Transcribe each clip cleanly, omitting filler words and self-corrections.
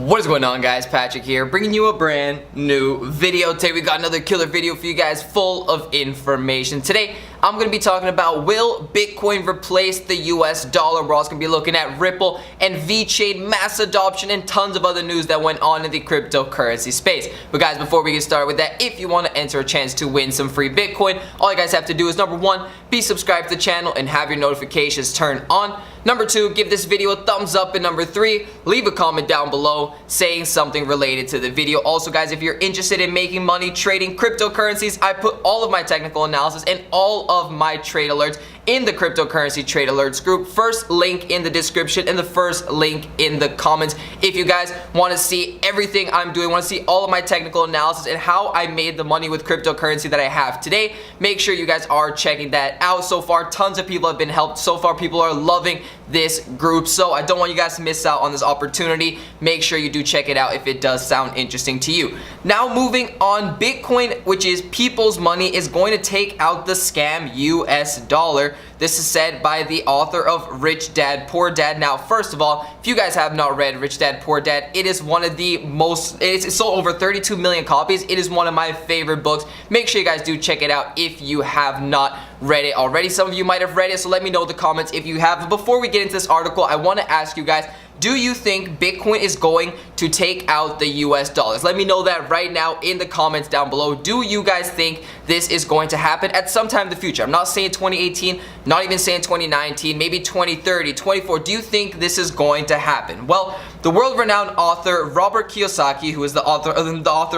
What is going on, guys? Patrick here, bringing you a brand new video. Today we got another killer video for you guys, full of information. Today I'm going to be talking about, will Bitcoin replace the US dollar? We're also going to be looking at Ripple and Vechain mass adoption and tons of other news that went on in the cryptocurrency space. But guys, before we get started with that, if you want to enter a chance to win some free Bitcoin, all you guys have to do is number one, be subscribed to the channel and have your notifications turned on. Number two, give this video a thumbs up, and number three, leave a comment down below saying something related to the video. Also guys, if you're interested in making money trading cryptocurrencies, I put all of my technical analysis and all of my trade alerts in the cryptocurrency trade alerts group. First link in the description and the first link in the comments. If you guys want to see everything I'm doing, want to see all of my technical analysis and how I made the money with cryptocurrency that I have today, make sure you guys are checking that out. So far, tons of people have been helped. So far, people are loving this group, so I don't want you guys to miss out on this opportunity. Make sure you do check it out if it does sound interesting to you. Now moving on, Bitcoin, which is people's money, is going to take out the scam US dollar. This is said by the author of Rich Dad Poor Dad. Now, first of all, if you guys have not read Rich Dad Poor Dad, it is one of the most, it's sold over 32 million copies. It is one of my favorite books. Make sure you guys do check it out if you have not read it already. Some of you might have read it, so let me know in the comments if you have. But before we get into this article, I want to ask you guys, do you think Bitcoin is going to take out the US dollars? Let me know that right now in the comments down below. Do you guys think this is going to happen at some time in the future? I'm not saying 2018, not even saying 2019, maybe 2030, 24. Do you think this is going to happen? Well, the world-renowned author Robert Kiyosaki, who is the author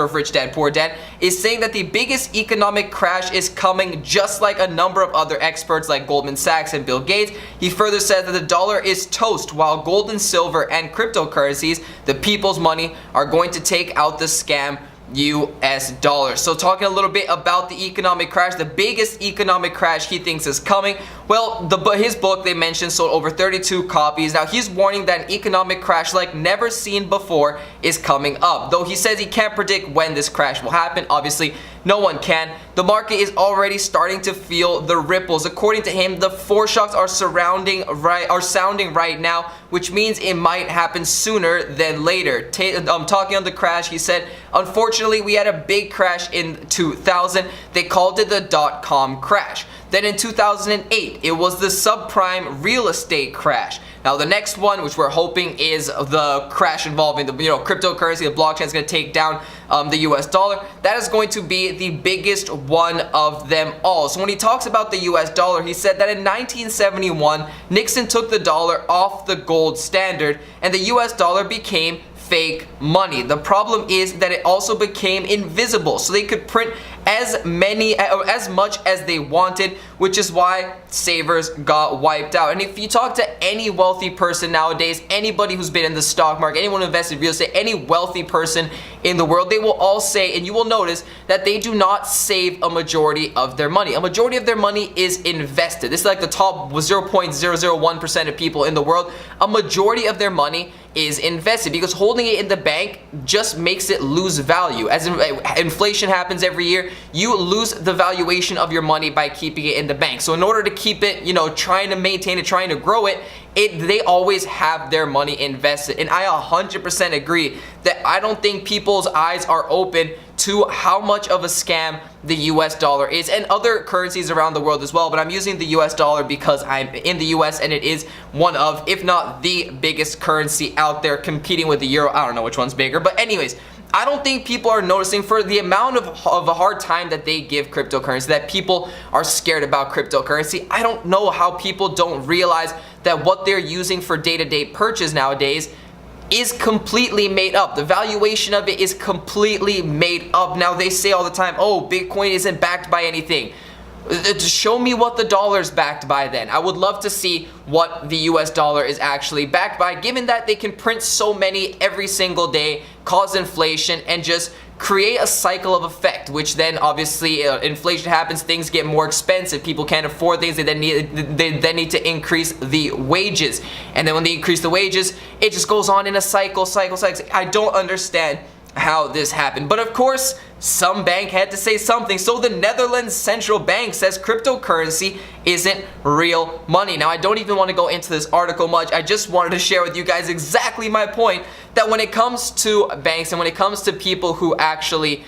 of Rich Dad Poor Dad, is saying that the biggest economic crash is coming, just like a number of other experts like Goldman Sachs and Bill Gates. He further said that the dollar is toast, while gold and silver and cryptocurrencies, the people's money, are going to take out the scam US dollar. So talking a little bit about the economic crash, the biggest economic crash he thinks is coming. Well, his book, they mentioned, sold over 32 copies. Now he's warning that an economic crash like never seen before is coming up. Though he says he can't predict when this crash will happen. Obviously, no one can. The market is already starting to feel the ripples. According to him, the foreshocks are sounding right now, which means it might happen sooner than later. Talking on the crash, he said, unfortunately, we had a big crash in 2000. They called it the dot-com crash. Then in 2008, it was the subprime real estate crash. Now the next one, which we're hoping is the crash involving the cryptocurrency, the blockchain is going to take down the US dollar. That is going to be the biggest one of them all. So when he talks about the US dollar, he said that in 1971, Nixon took the dollar off the gold standard and the US dollar became fake money. The problem is that it also became invisible, so they could print as much as they wanted, which is why savers got wiped out. And if you talk to any wealthy person nowadays, anybody who's been in the stock market, anyone who invested in real estate, any wealthy person in the world, they will all say, and you will notice, that they do not save a majority of their money. A majority of their money is invested. This is like the top 0.001% of people in the world. A majority of their money is invested because holding it in the bank just makes it lose value. As inflation happens every year, you lose the valuation of your money by keeping it in the bank. So in order to keep it, trying to maintain it, trying to grow it, they always have their money invested. And I 100% agree that I don't think people's eyes are open to how much of a scam the US dollar is, and other currencies around the world as well, but I'm using the US dollar because I'm in the US and it is one of, if not the biggest currency out there, competing with the euro. I don't know which one's bigger, but anyways, I don't think people are noticing for the amount of a hard time that they give cryptocurrency, that people are scared about cryptocurrency. I don't know how people don't realize that what they're using for day-to-day purchase nowadays is completely made up. The valuation of it is completely made up. Now they say all the time, oh, Bitcoin isn't backed by anything. Show me what the dollar is backed by then. I would love to see what the US dollar is actually backed by, given that they can print so many every single day, cause inflation, and just create a cycle of effect, which then obviously inflation happens, things get more expensive, people can't afford things, they then need to increase the wages. And then when they increase the wages, it just goes on in a cycle. I don't understand how this happened. But of course, some bank had to say something. So the Netherlands Central Bank says cryptocurrency isn't real money. Now, I don't even want to go into this article much. I just wanted to share with you guys exactly my point that when it comes to banks and when it comes to people who actually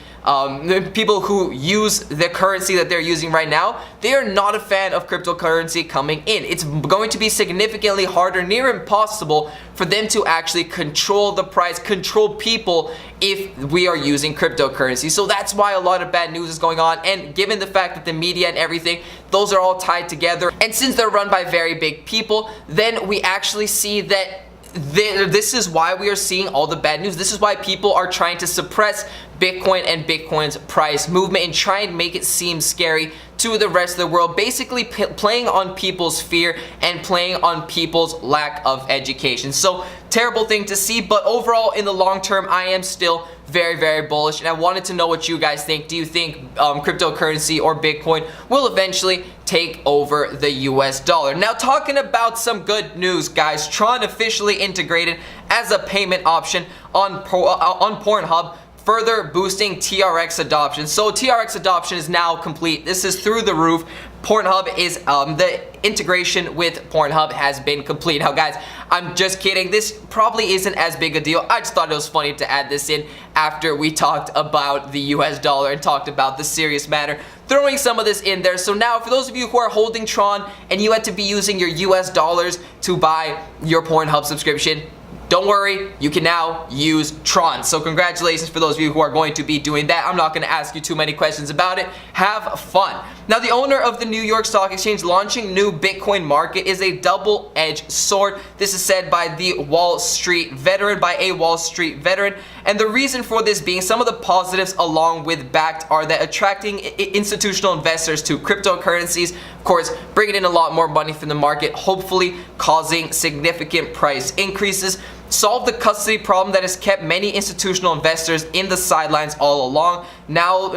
people who use the currency that they're using right now, they are not a fan of cryptocurrency coming in. It's going to be significantly harder, near impossible, for them to actually control the price, control people if we are using cryptocurrency. So that's why a lot of bad news is going on, and given the fact that the media and everything, those are all tied together, and since they're run by very big people, then we actually see that this is why we are seeing all the bad news. This is why people are trying to suppress Bitcoin and Bitcoin's price movement and try and make it seem scary to the rest of the world, basically playing on people's fear and playing on people's lack of education. So terrible thing to see, but overall in the long term I am still very, very bullish, and I wanted to know what you guys think. Do you think cryptocurrency or Bitcoin will eventually take over the US dollar? Now, talking about some good news, guys, Tron officially integrated as a payment option on Pornhub, further boosting TRX adoption. So TRX adoption is now complete. This is through the roof. Pornhub is the integration with Pornhub has been complete. Now guys, I'm just kidding. This probably isn't as big a deal. I just thought it was funny to add this in after we talked about the US dollar and talked about the serious matter, throwing some of this in there. So now for those of you who are holding Tron and you had to be using your US dollars to buy your Pornhub subscription, don't worry, you can now use Tron. So congratulations for those of you who are going to be doing that. I'm not going to ask you too many questions about it. Have fun. Now, the owner of the New York Stock Exchange launching new Bitcoin market is a double-edged sword. This is said by a Wall Street veteran. And the reason for this being, some of the positives along with backed are that attracting institutional investors to cryptocurrencies, of course, bringing in a lot more money from the market, hopefully causing significant price increases. Solve the custody problem that has kept many institutional investors in the sidelines all along. Now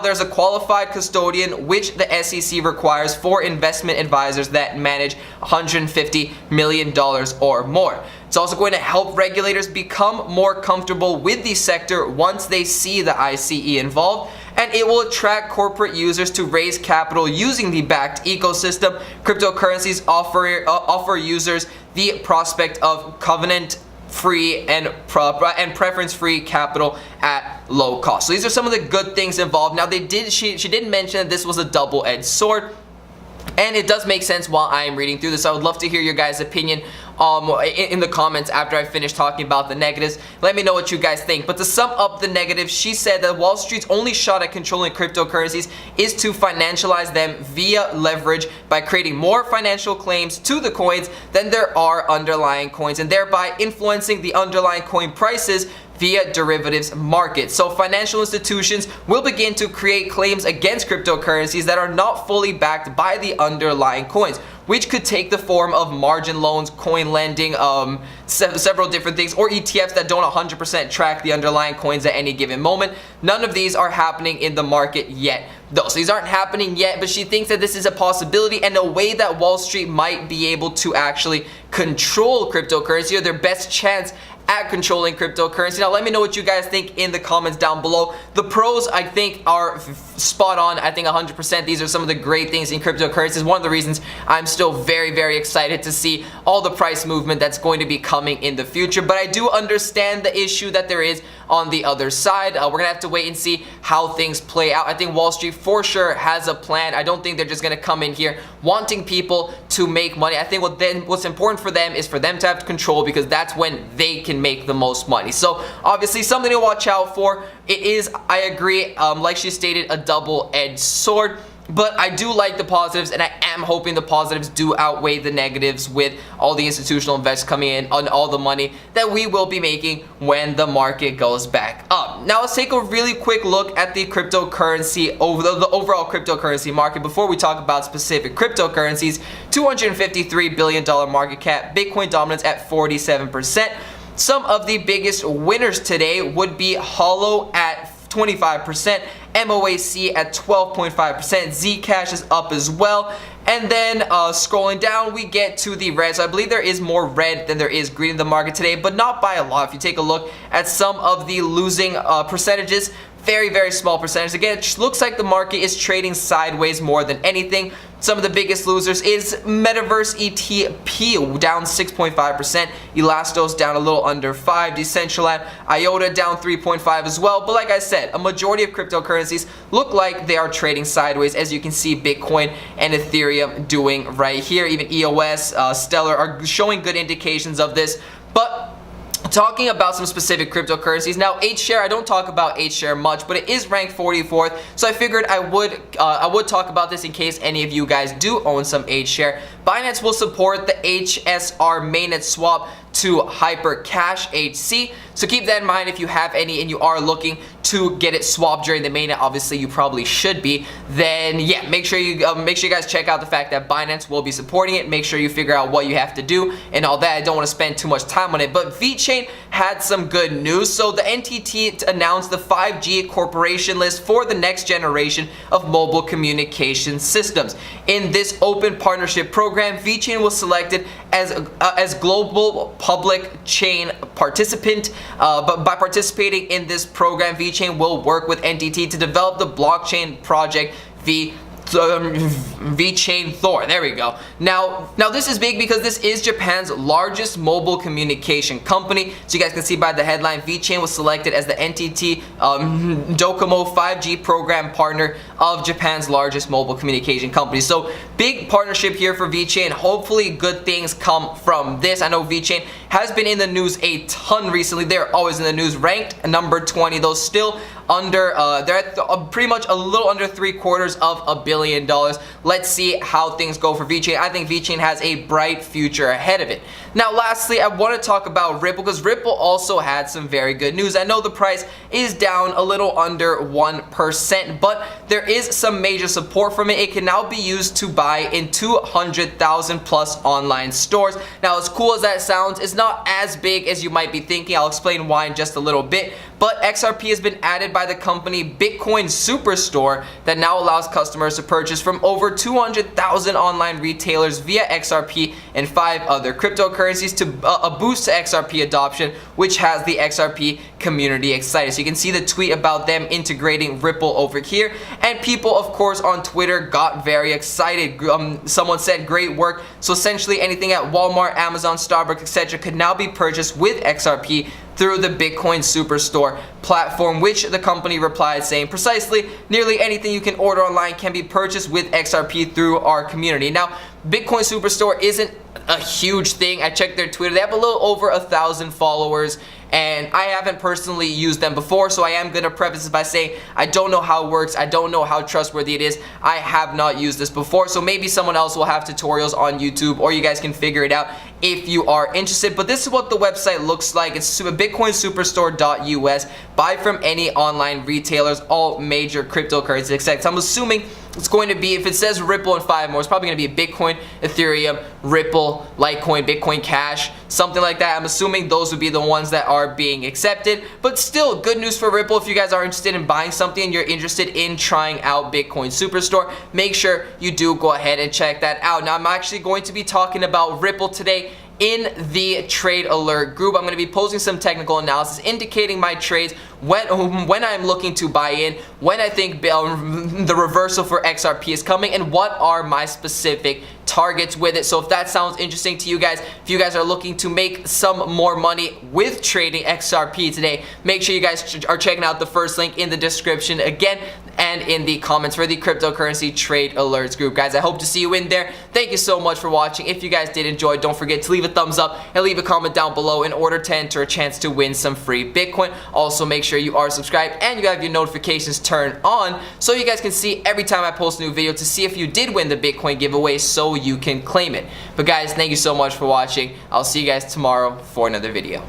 there's a qualified custodian, which the SEC requires for investment advisors that manage $150 million or more. It's also going to help regulators become more comfortable with the sector once they see the ICE involved, and it will attract corporate users to raise capital using the backed ecosystem. Cryptocurrencies offer users the prospect of covenant-free and preference-free capital at low cost. So these are some of the good things involved. Now she did mention that this was a double-edged sword, and it does make sense while I am reading through this. I would love to hear your guys' opinion in the comments after I finish talking about the negatives. Let me know what you guys think. But to sum up the negatives, she said that Wall Street's only shot at controlling cryptocurrencies is to financialize them via leverage by creating more financial claims to the coins than there are underlying coins, and thereby influencing the underlying coin prices via derivatives markets. So financial institutions will begin to create claims against cryptocurrencies that are not fully backed by the underlying coins, which could take the form of margin loans, coin lending, several different things, or ETFs that don't 100% track the underlying coins at any given moment. None of these are happening in the market yet, though. So these aren't happening yet, but she thinks that this is a possibility and a way that Wall Street might be able to actually control cryptocurrency, or their best chance at controlling cryptocurrency. Now let me know what you guys think in the comments down below. The pros, I think, are spot on. I think 100%. These are some of the great things in cryptocurrencies. One of the reasons I'm still very, very excited to see all the price movement that's going to be coming in the future. But I do understand the issue that there is on the other side. We're gonna have to wait and see how things play out. I think Wall Street for sure has a plan. I don't think they're just gonna come in here wanting people to make money. I think what's important for them is for them to have control, because that's when they can make the most money. So obviously something to watch out for. It is, I agree, like she stated, a double-edged sword. But I do like the positives, and I am hoping the positives do outweigh the negatives with all the institutional investors coming in on all the money that we will be making when the market goes back up. Now let's take a really quick look at the cryptocurrency, the overall cryptocurrency market before we talk about specific cryptocurrencies. $253 billion market cap, Bitcoin dominance at 47%. Some of the biggest winners today would be Hollow at 25%, MOAC at 12.5%, Zcash is up as well, and then scrolling down we get to the red. So I believe there is more red than there is green in the market today, but not by a lot. If you take a look at some of the losing percentages, very, very small percentage. Again, it just looks like the market is trading sideways more than anything. Some of the biggest losers is Metaverse ETP down 6.5%, Elastos down a little under 5%, Decentraland, IOTA down 3.5% as well. But like I said, a majority of cryptocurrencies look like they are trading sideways, as you can see Bitcoin and Ethereum doing right here. Even EOS, Stellar are showing good indications of this. But talking about some specific cryptocurrencies, now HShare, I don't talk about HShare much, but it is ranked 44th, so I figured I would talk about this in case any of you guys do own some HShare. Binance will support the HSR mainnet swap to Hypercash HC, so keep that in mind if you have any and you are looking to get it swapped during the mainnet. Obviously you probably should be. Then yeah, make sure you guys check out the fact that Binance will be supporting it. Make sure you figure out what you have to do and all that. I don't want to spend too much time on it, but Vechain had some good news. So the NTT announced the 5G corporation list for the next generation of mobile communication systems. In this open partnership program, Vechain was selected as global public chain participant. But by participating in this program, Vechain will work with NTT to develop the blockchain project Vechain Thor. There we go. Now this is big because this is Japan's largest mobile communication company. So you guys can see by the headline, Vechain was selected as the NTT Docomo 5G program partner of Japan's largest mobile communication company. So big partnership here for Vechain. Hopefully good things come from this. I know Vechain has been in the news a ton recently. They're always in the news, ranked number 20, though still under they're at pretty much a little under $750 million. Let's see how things go for Vechain. I think Vechain has a bright future ahead of it. Now lastly, I want to talk about Ripple, because Ripple also had some very good news. I know the price is down a little under 1%, but there is some major support from it. It can now be used to buy in 200,000 plus online stores. Now as cool as that sounds, it's not as big as you might be thinking. I'll explain why in just a little bit. But XRP has been added by the company Bitcoin Superstore that now allows customers to purchase from over 200,000 online retailers via XRP and 5 other cryptocurrencies to a boost to XRP adoption, which has the XRP community excited. So you can see the tweet about them integrating Ripple over here, and people of course on Twitter got very excited. Someone said great work. So essentially anything at Walmart, Amazon, Starbucks, etc. could now be purchased with XRP through the Bitcoin Superstore platform, which the company replied saying precisely, nearly anything you can order online can be purchased with XRP through our community. Now, Bitcoin Superstore isn't a huge thing. I checked their Twitter. They have a little over 1,000 followers, and I haven't personally used them before, so I am going to preface this by saying I don't know how it works. I don't know how trustworthy it is. I have not used this before, so maybe someone else will have tutorials on YouTube, or you guys can figure it out if you are interested. But this is what the website looks like. It's bitcoinsuperstore.us. Buy from any online retailers, all major cryptocurrencies, except I'm assuming it's going to be, if it says Ripple and 5 more, it's probably going to be Bitcoin, Ethereum, Ripple, Litecoin, Bitcoin Cash, something like that. I'm assuming those would be the ones that are being accepted. But still, good news for Ripple. If you guys are interested in buying something and you're interested in trying out Bitcoin Superstore, make sure you do go ahead and check that out. Now, I'm actually going to be talking about Ripple today in the trade alert group. I'm going to be posting some technical analysis indicating my trades, when I'm looking to buy in, when I think the reversal for XRP is coming, and what are my specific targets with it. So if that sounds interesting to you guys, if you guys are looking to make some more money with trading XRP today, make sure you guys are checking out the first link in the description again and in the comments for the cryptocurrency trade alerts group. Guys, I hope to see you in there. Thank you so much for watching. If you guys did enjoy, don't forget to leave a thumbs up and leave a comment down below in order to enter a chance to win some free Bitcoin. Also, make sure you are subscribed and you have your notifications turned on so you guys can see every time I post a new video to see if you did win the Bitcoin giveaway so you can claim it. But guys, thank you so much for watching. I'll see you guys tomorrow for another video.